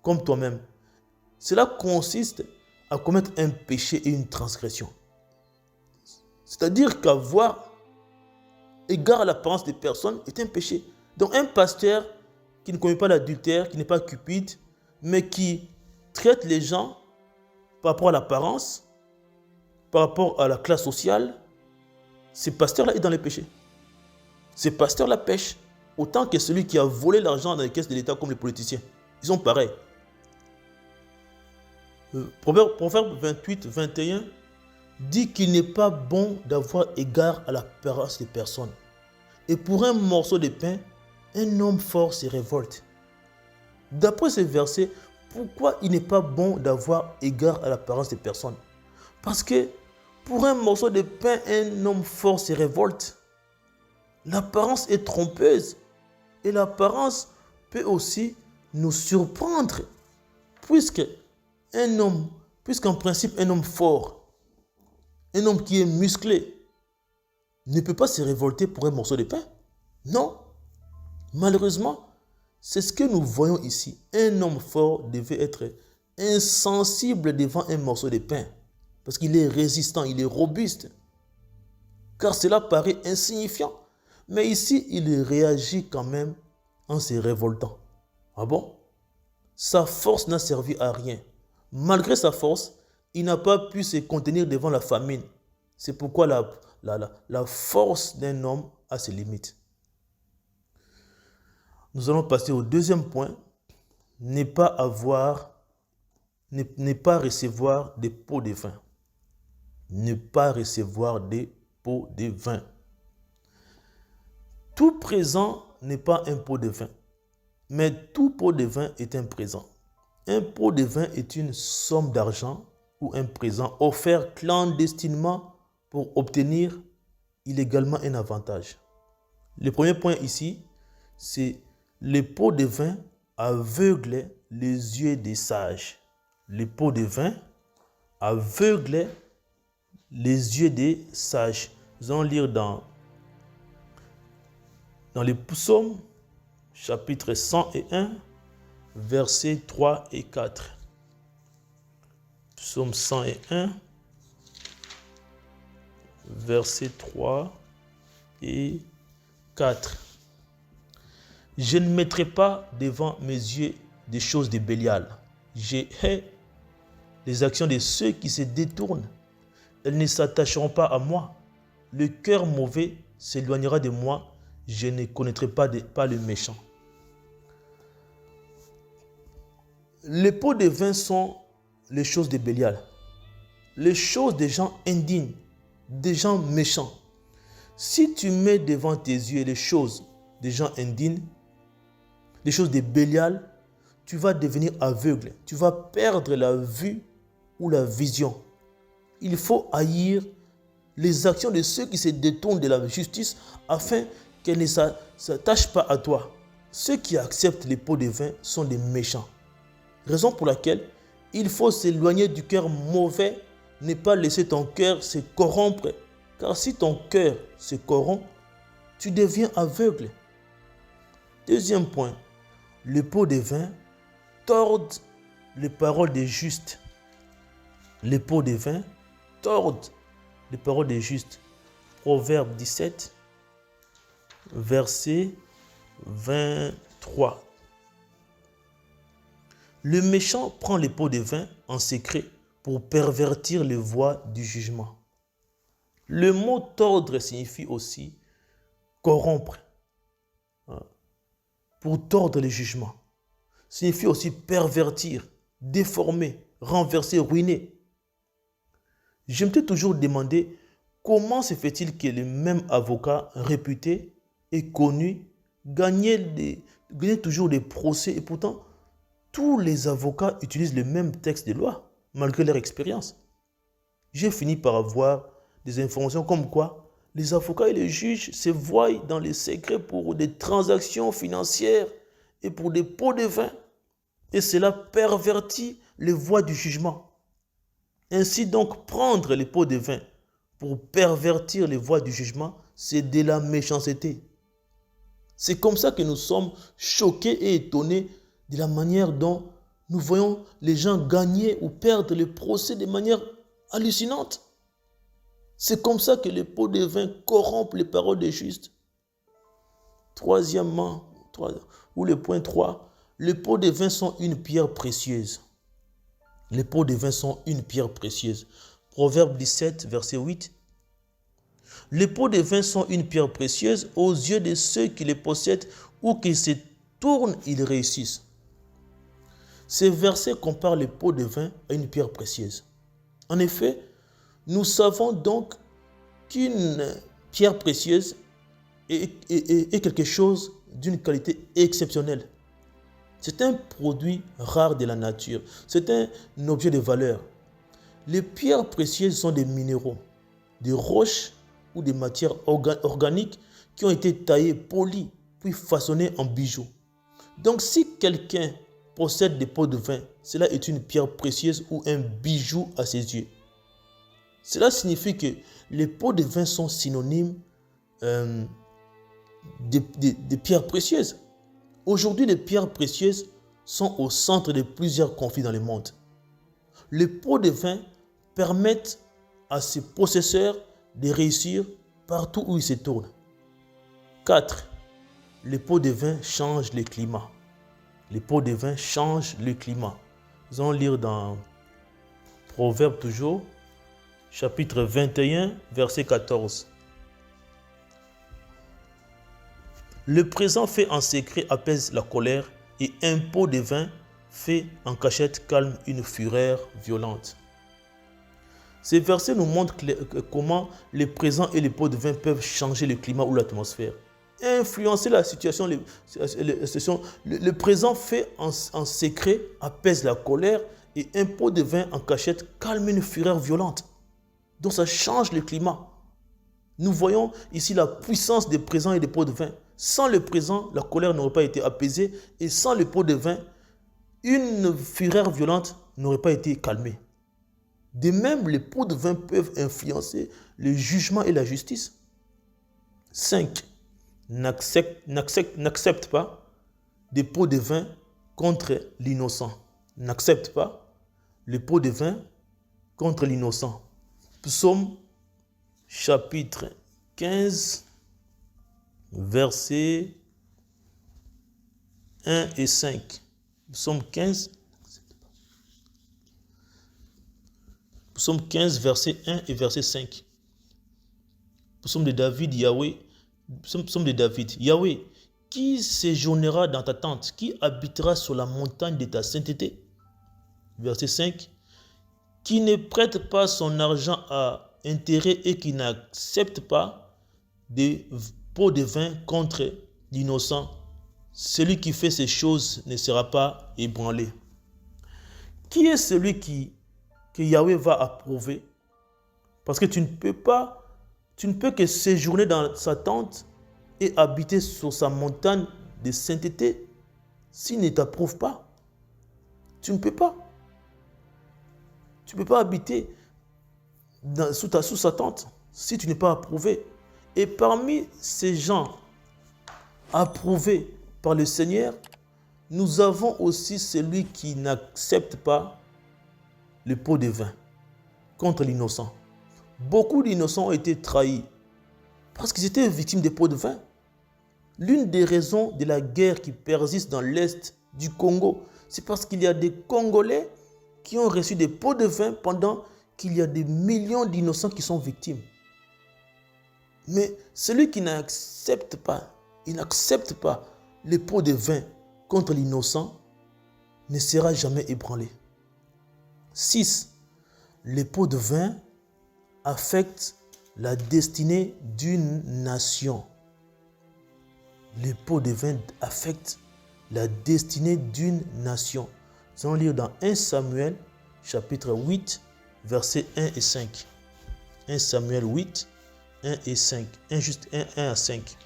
comme toi-même. Cela consiste à commettre un péché et une transgression. C'est-à-dire qu'avoir égard à l'apparence des personnes est un péché. Donc un pasteur qui ne commet pas l'adultère, qui n'est pas cupide, mais qui traite les gens par rapport à l'apparence, par rapport à la classe sociale, ce pasteur-là est dans le péché. Ce pasteur-là pêche autant que celui qui a volé l'argent dans les caisses de l'État comme les politiciens. Ils sont pareils. Proverbe 28, 21 dit qu'il n'est pas bon d'avoir égard à l'apparence des personnes. Et pour un morceau de pain, un homme fort se révolte. D'après ce verset, pourquoi il n'est pas bon d'avoir égard à l'apparence des personnes? Parce que pour un morceau de pain, un homme fort se révolte. L'apparence est trompeuse. Et l'apparence peut aussi nous surprendre. Puisqu'en principe, un homme fort, un homme qui est musclé, ne peut pas se révolter pour un morceau de pain. Non. Malheureusement, c'est ce que nous voyons ici. Un homme fort devait être insensible devant un morceau de pain. Parce qu'il est résistant, il est robuste. Car cela paraît insignifiant. Mais ici, il réagit quand même en se révoltant. Ah bon? Sa force n'a servi à rien. Malgré sa force, il n'a pas pu se contenir devant la famine. C'est pourquoi la force d'un homme a ses limites. Nous allons passer au deuxième point. Ne pas recevoir des pots de vin. Ne pas recevoir des pots de vin. Tout présent n'est pas un pot de vin, mais tout pot de vin est un présent. Un pot de vin est une somme d'argent ou un présent offert clandestinement pour obtenir illégalement un avantage. Le premier point ici, c'est le pot de vin aveugle les yeux des sages. Le pot de vin aveugle les yeux des sages. Nous allons lire dans les psaumes, chapitre 101, versets 3 et 4. Psaume 101, versets 3 et 4. Je ne mettrai pas devant mes yeux des choses de Bélial. Je hais les actions de ceux qui se détournent. Elles ne s'attacheront pas à moi. Le cœur mauvais s'éloignera de moi. Je ne connaîtrai pas le méchant. Les pots de vin sont les choses de Bélial. Les choses des gens indignes, des gens méchants. Si tu mets devant tes yeux les choses des gens indignes, les choses de Bélial, tu vas devenir aveugle. Tu vas perdre la vue ou la vision. Il faut haïr les actions de ceux qui se détournent de la justice afin qu'elles ne s'attachent pas à toi. Ceux qui acceptent les pots de vin sont des méchants. Raison pour laquelle il faut s'éloigner du cœur mauvais, ne pas laisser ton cœur se corrompre. Car si ton cœur se corrompt, tu deviens aveugle. Deuxième point, les pots de vin tordent les paroles des justes. Les pots de vin tordent les paroles des justes. Proverbe 17, verset 23. Le méchant prend les pots de vin en secret pour pervertir les voies du jugement. Le mot tordre signifie aussi corrompre. Pour tordre le jugement. Signifie aussi pervertir, déformer, renverser, ruiner. Je me suis toujours demandé comment se fait-il que les mêmes avocats réputés et connus gagnaient toujours des procès et pourtant tous les avocats utilisent le même texte de loi malgré leur expérience. J'ai fini par avoir des informations comme quoi les avocats et les juges se voient dans les secrets pour des transactions financières et pour des pots de vin. Et cela pervertit les voies du jugement. Ainsi donc, prendre les pots de vin pour pervertir les voies du jugement, c'est de la méchanceté. C'est comme ça que nous sommes choqués et étonnés de la manière dont nous voyons les gens gagner ou perdre les procès de manière hallucinante. C'est comme ça que les pots de vin corrompent les paroles des justes. Troisièmement, ou le point 3, les pots de vin sont une pierre précieuse. Les pots de vin sont une pierre précieuse. Proverbe 17, verset 8. Les pots de vin sont une pierre précieuse aux yeux de ceux qui les possèdent ou qui se tournent, ils réussissent. Ces versets comparent les pots de vin à une pierre précieuse. En effet, nous savons donc qu'une pierre précieuse est quelque chose d'une qualité exceptionnelle. C'est un produit rare de la nature. C'est un objet de valeur. Les pierres précieuses sont des minéraux, des roches ou des matières organiques qui ont été taillées, polies, puis façonnées en bijoux. Donc si quelqu'un possède des pots de vin, cela est une pierre précieuse ou un bijou à ses yeux. Cela signifie que les pots de vin sont synonymes de pierres précieuses. Aujourd'hui, les pierres précieuses sont au centre de plusieurs conflits dans le monde. Les pots de vin permettent à ses possesseurs de réussir partout où ils se tournent. 4. Les pots de vin changent le climat. Les pots de vin changent le climat. Nous allons lire dans Proverbe toujours, chapitre 21, verset 14. Le présent fait en secret apaise la colère et un pot de vin fait en cachette calme une fureur violente. Ces versets nous montrent comment les présents et les pots de vin peuvent changer le climat ou l'atmosphère, influencer la situation. Le présent fait en secret apaise la colère et un pot de vin en cachette calme une fureur violente. Donc ça change le climat. Nous voyons ici la puissance des présents et des pots de vin. Sans le présent, la colère n'aurait pas été apaisée et sans le pot de vin, une fureur violente n'aurait pas été calmée. De même, les pots de vin peuvent influencer le jugement et la justice. 5. N'accepte pas des pots de vin contre l'innocent. N'accepte pas les pots de vin contre l'innocent. Psaume chapitre 15, versets 1 et 5. Psaume 15, verset 1 et verset 5. Psaume de David, Yahweh. Psaume de David. Yahweh, qui séjournera dans ta tente? Qui habitera sur la montagne de ta sainteté? Verset 5. Qui ne prête pas son argent à intérêt et qui n'accepte pas de pots de vin contre l'innocent. Celui qui fait ces choses ne sera pas ébranlé. Qui est celui que Yahweh va approuver? Parce que tu ne peux que séjourner dans sa tente et habiter sur sa montagne de sainteté s'il ne t'approuve pas. Tu ne peux pas. Tu ne peux pas habiter sous sa tente si tu n'es pas approuvé. Et parmi ces gens approuvés par le Seigneur, nous avons aussi celui qui n'accepte pas le pot de vin contre l'innocent. Beaucoup d'innocents ont été trahis parce qu'ils étaient victimes des pots de vin. L'une des raisons de la guerre qui persiste dans l'est du Congo, c'est parce qu'il y a des Congolais qui ont reçu des pots de vin pendant qu'il y a des millions d'innocents qui sont victimes. Mais celui qui n'accepte pas les pots de vin contre l'innocent ne sera jamais ébranlé. 6. Les pots de vin affectent la destinée d'une nation. Les pots de vin affectent la destinée d'une nation. Nous allons lire dans 1 Samuel, chapitre 8, versets 1 et 5. 1 Samuel 8, 1 et 5. 1 à 5.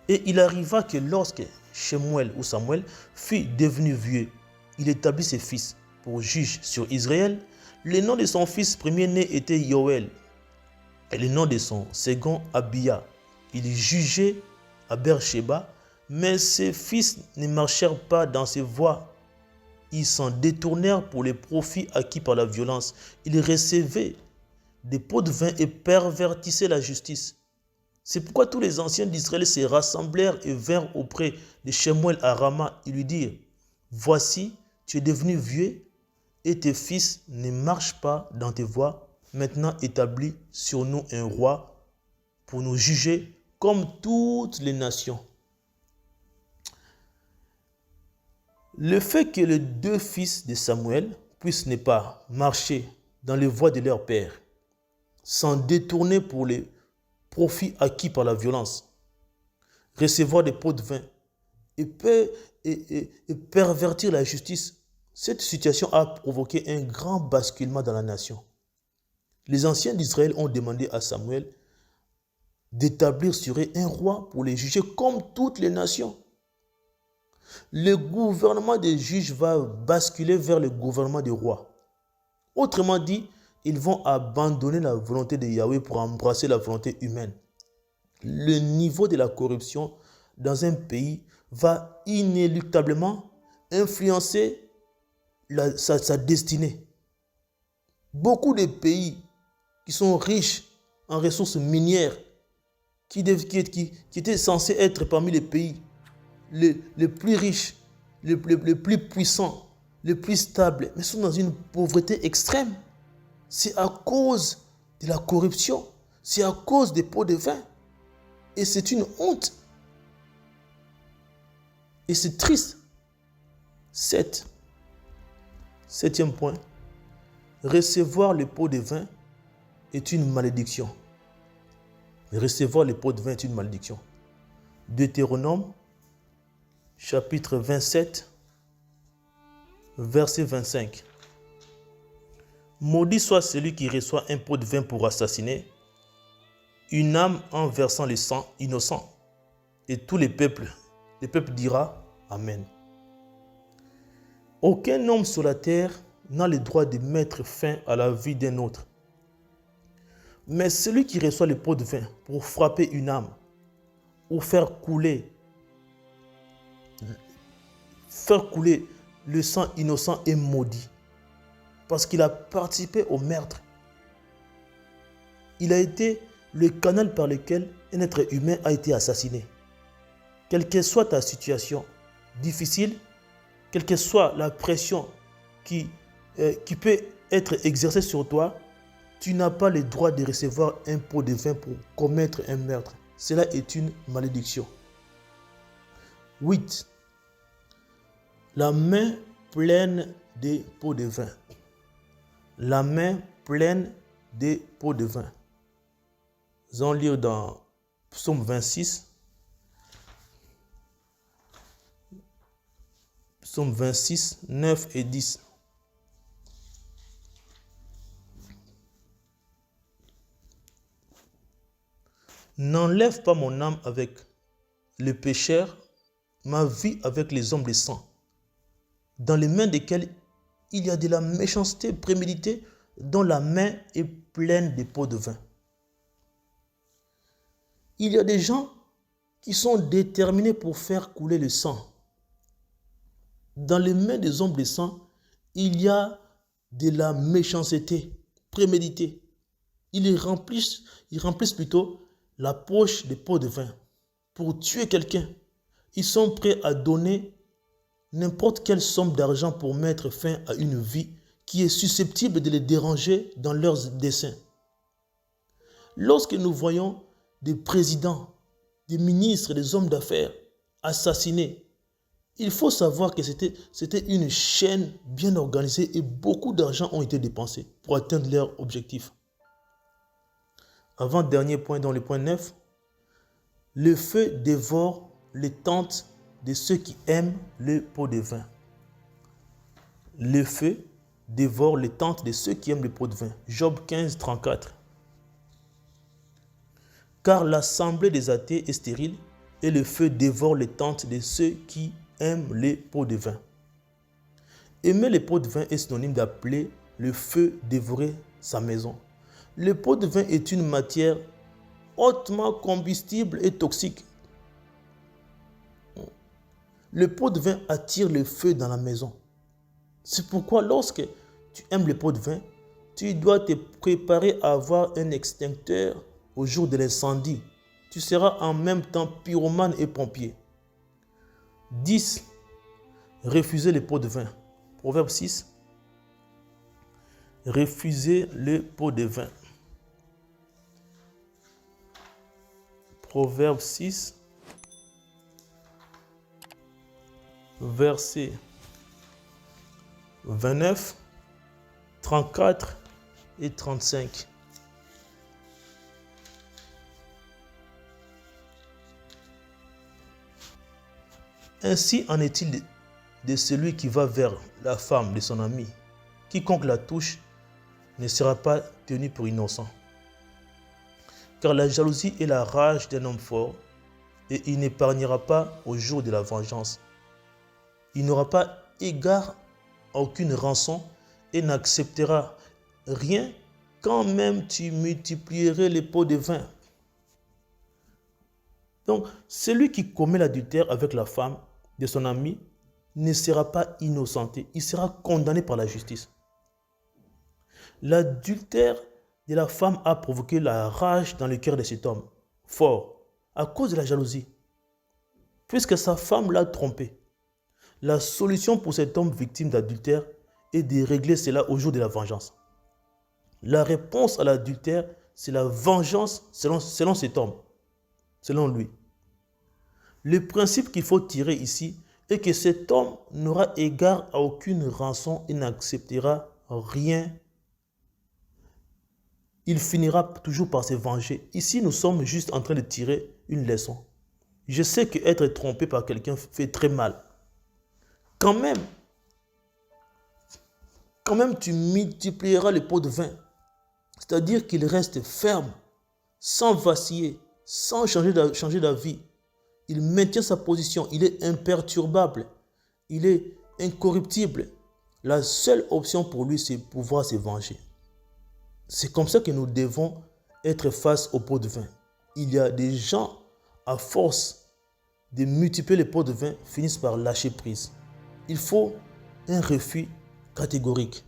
Et il arriva que lorsque Shemuel ou Samuel fut devenu vieux, il établit ses fils pour juges sur Israël. Le nom de son fils premier-né était Yoël et le nom de son second Abia. Il jugeait à Beersheba, mais ses fils ne marchèrent pas dans ses voies. Ils s'en détournèrent pour les profits acquis par la violence. Ils recevaient des pots de vin et pervertissaient la justice. C'est pourquoi tous les anciens d'Israël se rassemblèrent et vinrent auprès de Shemuel à Rama et lui dirent: voici, tu es devenu vieux et tes fils ne marchent pas dans tes voies. Maintenant établis sur nous un roi pour nous juger comme toutes les nations. Le fait que les deux fils de Samuel puissent ne pas marcher dans les voies de leur père, s'en détourner pour les profits acquis par la violence, recevoir des pots de vin et pervertir la justice, cette situation a provoqué un grand basculement dans la nation. Les anciens d'Israël ont demandé à Samuel d'établir sur eux un roi pour les juger comme toutes les nations. Le gouvernement des juges va basculer vers le gouvernement des rois. Autrement dit, ils vont abandonner la volonté de Yahweh pour embrasser la volonté humaine. Le niveau de la corruption dans un pays va inéluctablement influencer sa destinée. Beaucoup de pays qui sont riches en ressources minières, qui étaient censés être parmi les pays les plus riches, les plus puissants, les plus stables, mais sont dans une pauvreté extrême. C'est à cause de la corruption, c'est à cause des pots de vin. Et c'est une honte. Et c'est triste. 7. Septième point. Recevoir le pot de vin est une malédiction. Recevoir le pot de vin est une malédiction. Deutéronome, chapitre 27, verset 25. Maudit soit celui qui reçoit un pot de vin pour assassiner une âme en versant le sang innocent. Et tous les peuples dira Amen. Aucun homme sur la terre n'a le droit de mettre fin à la vie d'un autre. Mais celui qui reçoit le pot de vin pour frapper une âme ou faire couler le sang innocent est maudit parce qu'il a participé au meurtre. Il a été le canal par lequel un être humain a été assassiné. Quelle que soit ta situation difficile, quelle que soit la pression qui peut être exercée sur toi, tu n'as pas le droit de recevoir un pot de vin pour commettre un meurtre. Cela est une malédiction. 8. La main pleine de pots de vin. La main pleine de pots de vin. Nous allons lire dans Psaume 26. Psaume 26, 9 et 10. N'enlève pas mon âme avec les pécheurs, ma vie avec les hommes des sang, dans les mains desquels il y a de la méchanceté préméditée, dont la main est pleine de pots de vin. Il y a des gens qui sont déterminés pour faire couler le sang. Dans les mains des hommes de sang, il y a de la méchanceté préméditée. Ils remplissent plutôt la poche de pots de vin pour tuer quelqu'un. Ils sont prêts à donner n'importe quelle somme d'argent pour mettre fin à une vie qui est susceptible de les déranger dans leurs desseins. Lorsque nous voyons des présidents, des ministres, des hommes d'affaires assassinés, il faut savoir que c'était une chaîne bien organisée et beaucoup d'argent ont été dépensés pour atteindre leur objectif. Avant-dernier point, dans le point 9, le feu dévore les tentes de ceux qui aiment le pot de vin. Le feu dévore les tentes de ceux qui aiment le pot de vin. Job 15, 34. Car l'assemblée des athées est stérile et le feu dévore les tentes de ceux qui aiment les pots de vin. Aimer les pots de vin est synonyme d'appeler le feu dévorer sa maison. Le pot de vin est une matière hautement combustible et toxique. Le pot de vin attire le feu dans la maison. C'est pourquoi lorsque tu aimes le pot de vin, tu dois te préparer à avoir un extincteur au jour de l'incendie. Tu seras en même temps pyromane et pompier. 10. Refuser le pot de vin. Proverbe 6. Refuser le pot de vin. Proverbe 6, verset 29, 34 et 35. Ainsi en est-il de celui qui va vers la femme de son ami. Quiconque la touche ne sera pas tenu pour innocent. Car la jalousie est la rage d'un homme fort, et il n'épargnera pas au jour de la vengeance. Il n'aura pas égard à aucune rançon et n'acceptera rien quand même tu multiplierais les pots de vin. Donc, celui qui commet l'adultère avec la femme de son ami ne sera pas innocenté, il sera condamné par la justice. L'adultère de la femme a provoqué la rage dans le cœur de cet homme fort à cause de la jalousie, puisque sa femme l'a trompé. La solution pour cet homme victime d'adultère est de régler cela au jour de la vengeance. La réponse à l'adultère, c'est la vengeance selon cet homme, selon lui. Le principe qu'il faut tirer ici est que cet homme n'aura égard à aucune rançon et n'acceptera rien. Il finira toujours par se venger. Ici, nous sommes juste en train de tirer une leçon. Je sais qu'être trompé par quelqu'un fait très mal. Quand même, tu multiplieras les pots de vin. C'est-à-dire qu'il reste ferme, sans vaciller, sans changer d'avis. Il maintient sa position, il est imperturbable, il est incorruptible. La seule option pour lui, c'est pouvoir se venger. C'est comme ça que nous devons être face au pot de vin. Il y a des gens, à force de multiplier les pots de vin, finissent par lâcher prise. Il faut un refus catégorique.